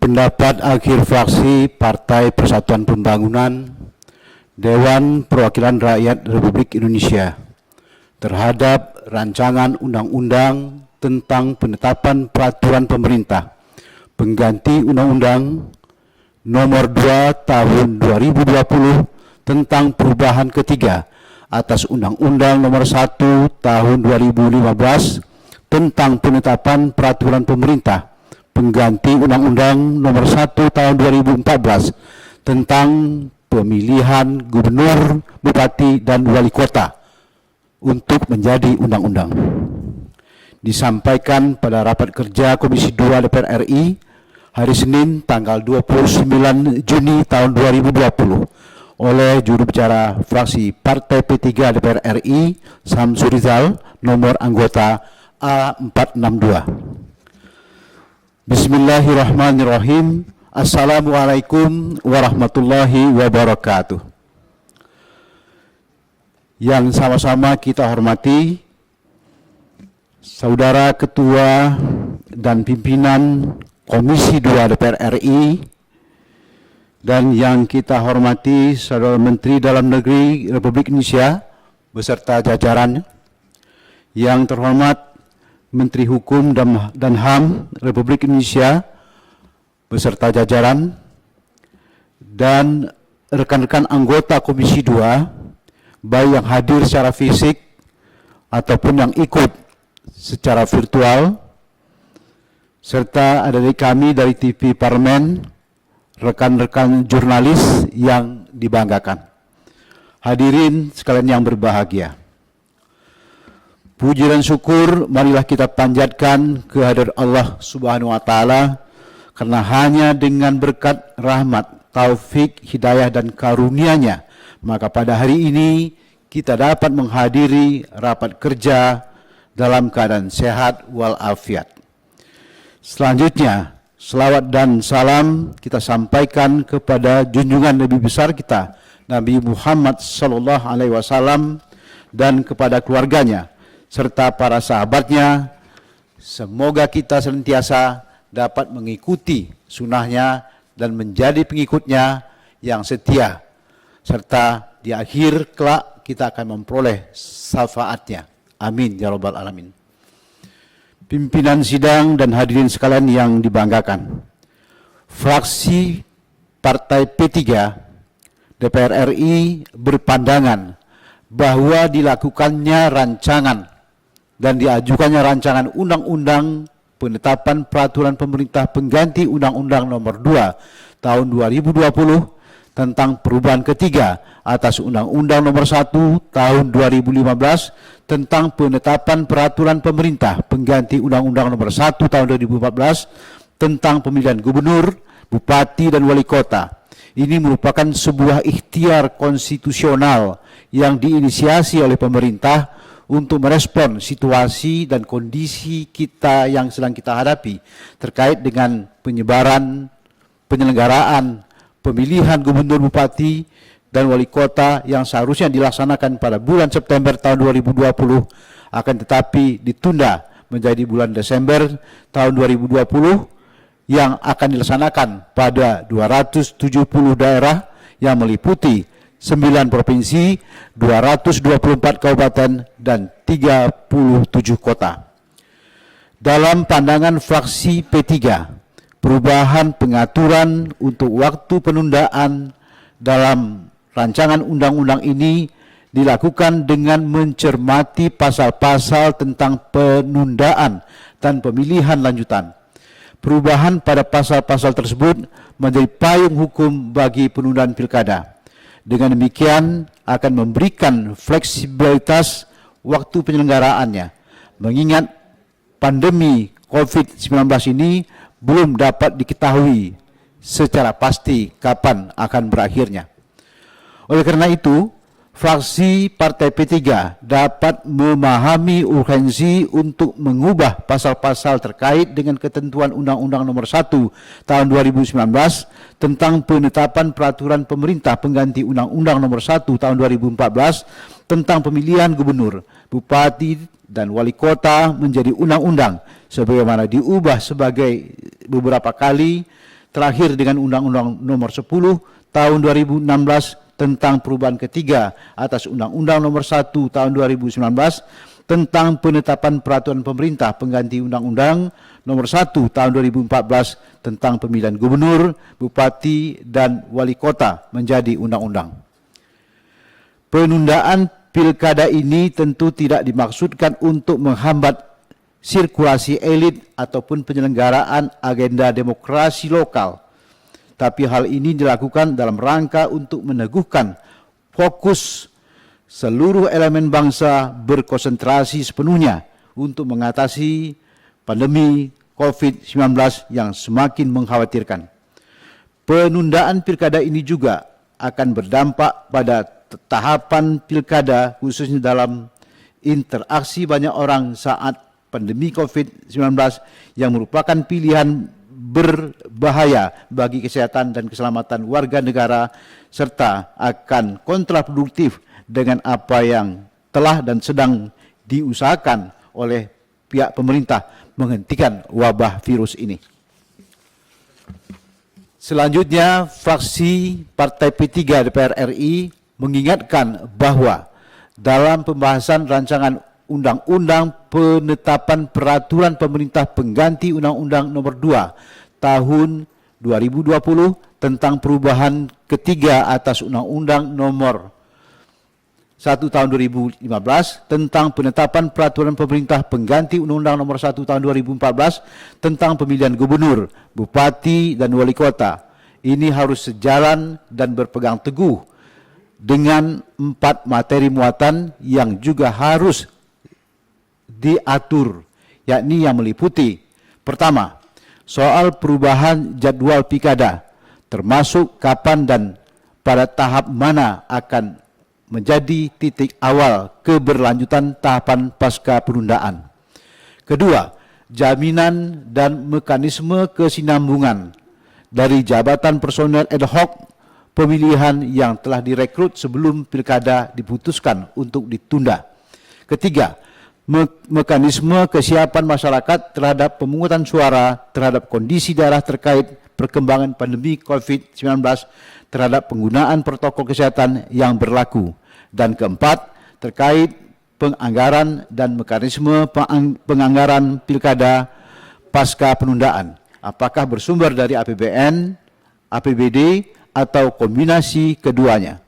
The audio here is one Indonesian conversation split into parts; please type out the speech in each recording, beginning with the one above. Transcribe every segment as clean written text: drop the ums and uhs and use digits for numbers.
Pendapat akhir fraksi Partai Persatuan Pembangunan Dewan Perwakilan Rakyat Republik Indonesia terhadap rancangan undang-undang tentang penetapan peraturan pemerintah pengganti Undang-Undang Nomor 2 Tahun 2020 tentang perubahan ketiga atas Undang-Undang Nomor 1 Tahun 2015 tentang penetapan peraturan pemerintah pengganti Undang-Undang Nomor 1 Tahun 2014 tentang pemilihan gubernur, bupati, dan wali kota untuk menjadi undang-undang. Disampaikan pada rapat kerja Komisi 2 DPR RI hari Senin tanggal 29 Juni tahun 2020 oleh juru bicara fraksi Partai P3 DPR RI Samsuri Rizal, nomor anggota A462. Bismillahirrahmanirrahim. Assalamualaikum warahmatullahi wabarakatuh. Yang sama-sama kita hormati Saudara Ketua dan Pimpinan Komisi 2 DPR RI, dan yang kita hormati Saudara Menteri Dalam Negeri Republik Indonesia beserta jajarannya, yang terhormat Menteri Hukum dan HAM Republik Indonesia beserta jajaran, dan rekan-rekan anggota Komisi 2, baik yang hadir secara fisik ataupun yang ikut secara virtual, serta ada dari kami dari TV Parlemen, rekan-rekan jurnalis yang dibanggakan. Hadirin sekalian yang berbahagia, puji dan syukur marilah kita panjatkan kehadirat Allah Subhanahu wa Ta'ala, karena hanya dengan berkat rahmat, taufik, hidayah, dan karunia-Nya maka pada hari ini kita dapat menghadiri rapat kerja dalam keadaan sehat walafiat. Selanjutnya, selawat dan salam kita sampaikan kepada junjungan Nabi besar kita, Nabi Muhammad SAW, dan kepada keluarganya serta para sahabatnya. Semoga kita senantiasa dapat mengikuti sunnahnya dan menjadi pengikutnya yang setia, serta di akhir kelak kita akan memperoleh syafaatnya. Amin ya rabbal alamin. Pimpinan sidang dan hadirin sekalian yang dibanggakan, fraksi Partai P3 DPR RI berpandangan bahwa dilakukannya rancangan dan diajukannya rancangan undang-undang penetapan peraturan pemerintah pengganti Undang-Undang Nomor 2 Tahun 2020 tentang perubahan ketiga atas Undang-Undang Nomor 1 Tahun 2015 tentang penetapan peraturan pemerintah pengganti Undang-Undang Nomor 1 Tahun 2014 tentang pemilihan gubernur, bupati, dan wali kota. Ini merupakan sebuah ikhtiar konstitusional yang diinisiasi oleh pemerintah untuk merespon situasi dan kondisi kita yang sedang kita hadapi terkait dengan penyebaran, penyelenggaraan pemilihan gubernur, bupati, dan wali kota yang seharusnya dilaksanakan pada bulan September tahun 2020 akan tetapi ditunda menjadi bulan Desember tahun 2020 yang akan dilaksanakan pada 270 daerah yang meliputi 9 provinsi, 224 kabupaten, dan 37 kota. Dalam pandangan fraksi P3, perubahan pengaturan untuk waktu penundaan dalam rancangan undang-undang ini dilakukan dengan mencermati pasal-pasal tentang penundaan dan pemilihan lanjutan. Perubahan pada pasal-pasal tersebut menjadi payung hukum bagi penundaan pilkada. Dengan demikian akan memberikan fleksibilitas waktu penyelenggaraannya, mengingat pandemi COVID-19 ini belum dapat diketahui secara pasti kapan akan berakhirnya. Oleh karena itu, fraksi Partai P3 dapat memahami urgensi untuk mengubah pasal-pasal terkait dengan ketentuan Undang-Undang Nomor 1 Tahun 2019 tentang penetapan peraturan pemerintah pengganti Undang-Undang Nomor 1 Tahun 2014 tentang pemilihan gubernur, bupati, dan wali kota menjadi undang-undang sebagaimana diubah sebagai beberapa kali terakhir dengan Undang-Undang Nomor 10 Tahun 2016 tentang perubahan ketiga atas Undang-Undang Nomor 1 Tahun 2019 tentang penetapan peraturan pemerintah pengganti Undang-Undang Nomor 1 Tahun 2014 tentang pemilihan gubernur, bupati, dan wali kota menjadi undang-undang. Penundaan pilkada ini tentu tidak dimaksudkan untuk menghambat sirkulasi elit ataupun penyelenggaraan agenda demokrasi lokal. Tapi hal ini dilakukan dalam rangka untuk meneguhkan fokus seluruh elemen bangsa berkonsentrasi sepenuhnya untuk mengatasi pandemi COVID-19 yang semakin mengkhawatirkan. Penundaan pilkada ini juga akan berdampak pada tahapan pilkada khususnya dalam interaksi banyak orang saat pandemi COVID-19 yang merupakan pilihan berbahaya bagi kesehatan dan keselamatan warga negara serta akan kontraproduktif dengan apa yang telah dan sedang diusahakan oleh pihak pemerintah menghentikan wabah virus ini. Selanjutnya, fraksi Partai P3 DPR RI mengingatkan bahwa dalam pembahasan rancangan Undang-Undang Penetapan Peraturan Pemerintah Pengganti Undang-Undang Nomor 2 Tahun 2020 tentang perubahan ketiga atas Undang-Undang Nomor 1 Tahun 2015 tentang penetapan peraturan pemerintah pengganti Undang-Undang Nomor 1 Tahun 2014 tentang pemilihan gubernur, bupati, dan wali kota. Ini harus sejalan dan berpegang teguh dengan 4 materi muatan yang juga harus diatur, yakni yang meliputi: pertama, soal perubahan jadwal pilkada, termasuk kapan dan pada tahap mana akan menjadi titik awal keberlanjutan tahapan pasca penundaan. Kedua, jaminan dan mekanisme kesinambungan dari jabatan personel ad hoc pemilihan yang telah direkrut sebelum pilkada diputuskan untuk ditunda. Ketiga, mekanisme kesiapan masyarakat terhadap pemungutan suara terhadap kondisi daerah terkait perkembangan pandemi COVID-19 terhadap penggunaan protokol kesehatan yang berlaku. Dan keempat, terkait penganggaran dan mekanisme penganggaran pilkada pasca penundaan. Apakah bersumber dari APBN, APBD, atau kombinasi keduanya.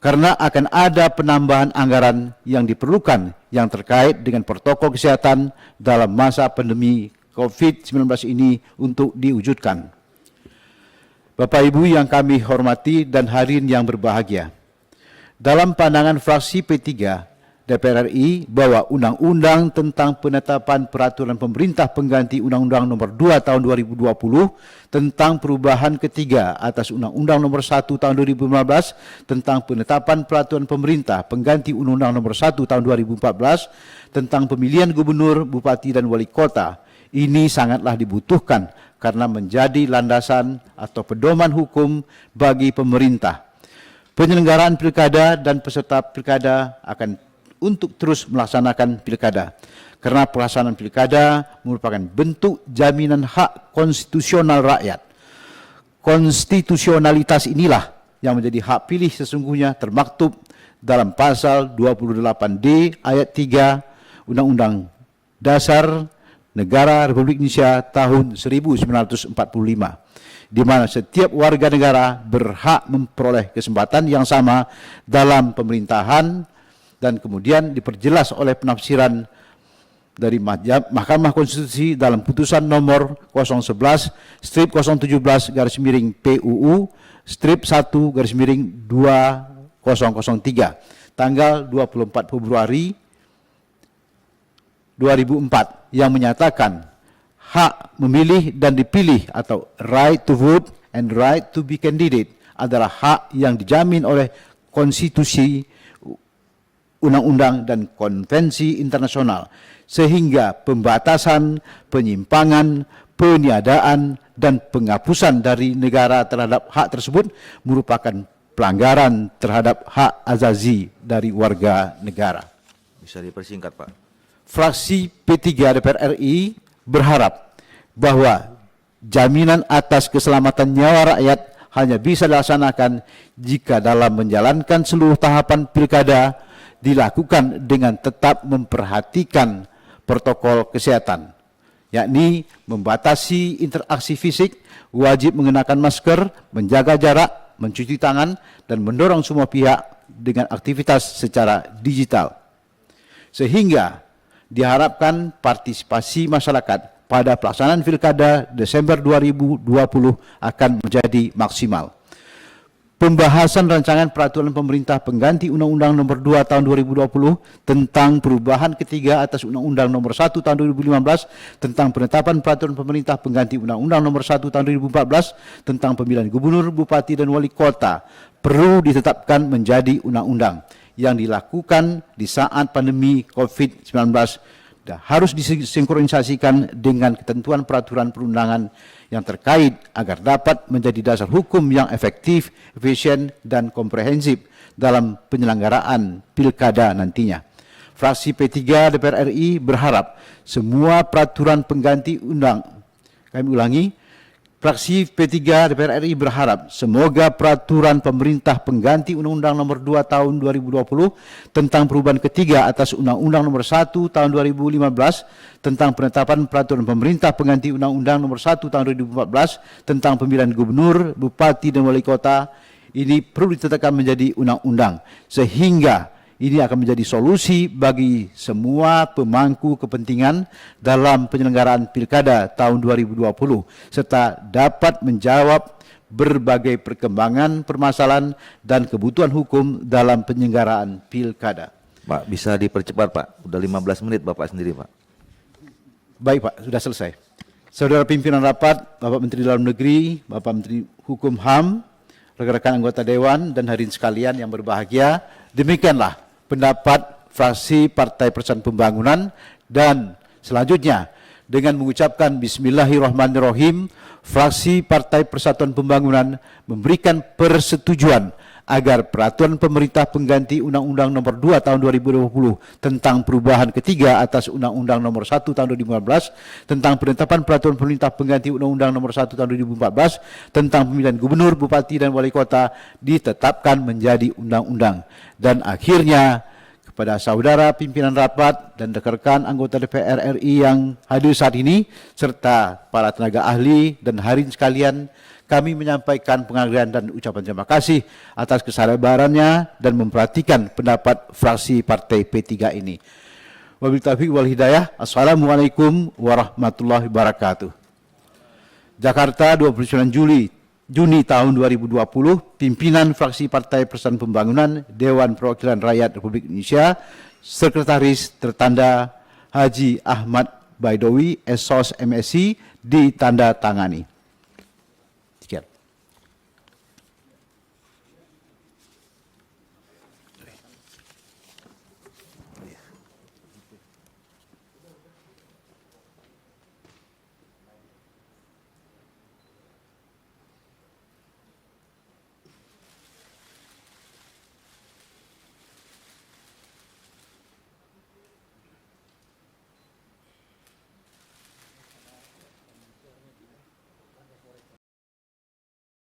Karena akan ada penambahan anggaran yang diperlukan yang terkait dengan protokol kesehatan dalam masa pandemi COVID-19 ini untuk diwujudkan. Bapak Ibu yang kami hormati dan hadirin yang berbahagia, dalam pandangan fraksi P3 DPR RI bahwa Undang-Undang tentang penetapan peraturan pemerintah pengganti Undang-Undang Nomor 2 Tahun 2020 tentang perubahan ketiga atas Undang-Undang Nomor 1 Tahun 2015 tentang penetapan peraturan pemerintah pengganti Undang-Undang Nomor 1 Tahun 2014 tentang pemilihan gubernur, bupati, dan wali kota ini sangatlah dibutuhkan karena menjadi landasan atau pedoman hukum bagi pemerintah. Penyelenggaraan pilkada dan peserta pilkada akan untuk terus melaksanakan pilkada. Karena pelaksanaan pilkada merupakan bentuk jaminan hak konstitusional rakyat. Konstitusionalitas inilah yang menjadi hak pilih sesungguhnya termaktub dalam pasal 28D ayat 3 Undang-Undang Dasar Negara Republik Indonesia tahun 1945. Di mana setiap warga negara berhak memperoleh kesempatan yang sama dalam pemerintahan dan kemudian diperjelas oleh penafsiran dari Mahkamah Konstitusi dalam putusan nomor 011/PUU/1/2003 tanggal 24 Februari 2004 yang menyatakan hak memilih dan dipilih atau right to vote and right to be candidate adalah hak yang dijamin oleh konstitusi, undang-undang, dan konvensi internasional, sehingga pembatasan, penyimpangan, peniadaan, dan penghapusan dari negara terhadap hak tersebut merupakan pelanggaran terhadap hak azazi dari warga negara. Bisa dipersingkat, Pak. Fraksi P3 DPR RI berharap bahwa Jaminan atas keselamatan nyawa rakyat hanya bisa dilaksanakan jika dalam menjalankan seluruh tahapan pilkada dilakukan dengan tetap memperhatikan protokol kesehatan, yakni membatasi interaksi fisik, wajib mengenakan masker, menjaga jarak, mencuci tangan, dan mendorong semua pihak dengan aktivitas secara digital. Sehingga diharapkan partisipasi masyarakat pada pelaksanaan Pilkada Desember 2020 akan menjadi maksimal. Pembahasan rancangan peraturan pemerintah pengganti Undang-Undang Nomor 2 Tahun 2020 tentang perubahan ketiga atas Undang-Undang Nomor 1 Tahun 2015 tentang penetapan peraturan pemerintah pengganti Undang-Undang Nomor 1 Tahun 2014 tentang pemilihan gubernur, bupati, dan wali kota perlu ditetapkan menjadi undang-undang yang dilakukan di saat pandemi COVID-19 dan harus disinkronisasikan dengan ketentuan peraturan perundangan yang terkait agar dapat menjadi dasar hukum yang efektif, efisien, dan komprehensif dalam penyelenggaraan pilkada nantinya. Fraksi P3 DPR RI berharap semua peraturan pengganti Fraksi P3 DPR RI berharap semoga peraturan pemerintah pengganti Undang-Undang Nomor 2 Tahun 2020 tentang perubahan ketiga atas Undang-Undang Nomor 1 Tahun 2015 tentang penetapan peraturan pemerintah pengganti Undang-Undang Nomor 1 Tahun 2014 tentang pemilihan gubernur, bupati, dan wali kota ini perlu ditetapkan menjadi undang-undang sehingga ini akan menjadi solusi bagi semua pemangku kepentingan dalam penyelenggaraan Pilkada tahun 2020 serta dapat menjawab berbagai perkembangan permasalahan dan kebutuhan hukum dalam penyelenggaraan Pilkada. Pak, bisa dipercepat Pak, udah 15 menit Bapak sendiri Pak. Baik Pak, sudah selesai. Saudara pimpinan rapat, Bapak Menteri Dalam Negeri, Bapak Menteri Hukum HAM, rekan-rekan anggota Dewan dan hadirin sekalian yang berbahagia, demikianlah pendapat fraksi Partai Persatuan Pembangunan dan selanjutnya dengan mengucapkan Bismillahirrahmanirrahim, fraksi Partai Persatuan Pembangunan memberikan persetujuan agar peraturan pemerintah pengganti Undang-Undang Nomor 2 Tahun 2020 tentang perubahan ketiga atas Undang-Undang Nomor 1 Tahun 2015 tentang penetapan peraturan pemerintah pengganti Undang-Undang Nomor 1 Tahun 2014 tentang pemilihan gubernur, bupati, dan wali kota ditetapkan menjadi undang-undang. Dan akhirnya kepada saudara pimpinan rapat dan rekan-rekan anggota DPR RI yang hadir saat ini serta para tenaga ahli dan hadirin sekalian, kami menyampaikan penghargaan dan ucapan terima kasih atas kesabarannya dan memperhatikan pendapat fraksi Partai P3 ini. Wabillahi taufiq wal hidayah. Assalamualaikum warahmatullahi wabarakatuh. Jakarta, 29 Juni tahun 2020, pimpinan fraksi Partai Persatuan Pembangunan Dewan Perwakilan Rakyat Republik Indonesia, Sekretaris tertanda Haji Ahmad Baidowi, SOS MSI, ditanda tangani.